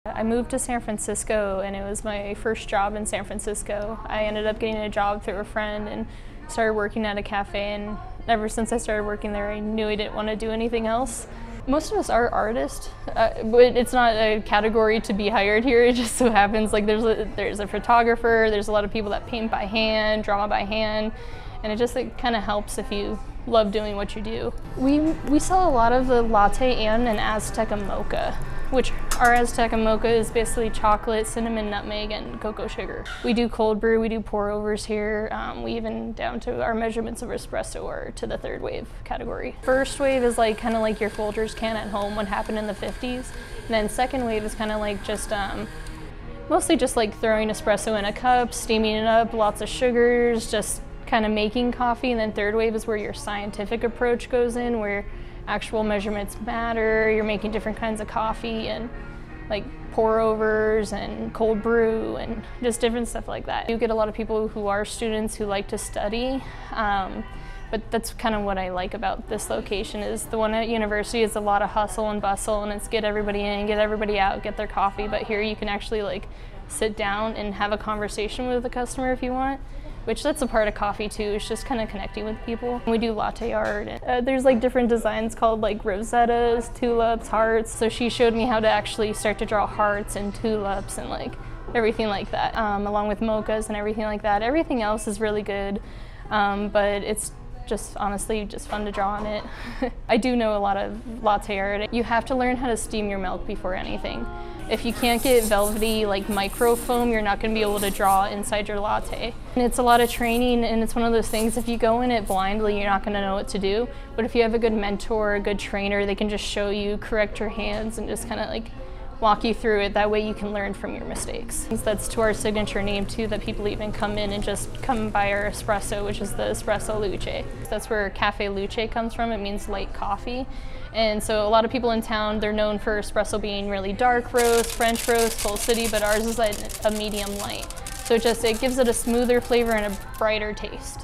I moved to San Francisco and it was my first job in San Francisco. I ended up getting a job through a friend and started working at a cafe, and ever since I started working there I knew I didn't want to do anything else. Most of us are artists, but it's not a category to be hired here. It just so happens like there's a photographer, there's a lot of people that paint by hand, draw by hand, and it kind of helps if you love doing what you do. We sell a lot of the latte and an Azteca mocha, which our Azteca mocha is basically chocolate, cinnamon, nutmeg, and cocoa sugar. We do cold brew, we do pour overs here. We even down to our measurements of espresso or to the third wave category. First wave is kind of like your Folgers can at home, what happened in the 50s. And then second wave is kind of like just mostly just like throwing espresso in a cup, steaming it up, lots of sugars, just kind of making coffee. And then third wave is where your scientific approach goes in, where actual measurements matter. You're making different kinds of coffee and like pour overs and cold brew and just different stuff like that. You get a lot of people who are students who like to study, but that's kind of what I like about this location. Is the one at university is a lot of hustle and bustle, and it's get everybody in, get everybody out, get their coffee. But here you can actually sit down and have a conversation with the customer if you want, which that's a part of coffee too. It's just kind of connecting with people. We do latte art. There's different designs called rosettas, tulips, hearts. So she showed me how to actually start to draw hearts and tulips and everything like that, along with mochas and everything like that. Everything else is really good, but it's just honestly just fun to draw on it. I do know a lot of latte art. You have to learn how to steam your milk before anything. If you can't get velvety micro foam, you're not going to be able to draw inside your latte. And it's a lot of training, and it's one of those things, if you go in it blindly, you're not going to know what to do. But if you have a good mentor, a good trainer, they can just show you, correct your hands, and just kind of walk you through it. That way you can learn from your mistakes. That's to our signature name too, that people even come in and just come by our espresso, which is the espresso luce. That's where cafe luce comes from. It means light coffee. And so a lot of people in town, they're known for espresso being really dark roast, French roast, full city, but ours is a medium light. So it gives it a smoother flavor and a brighter taste.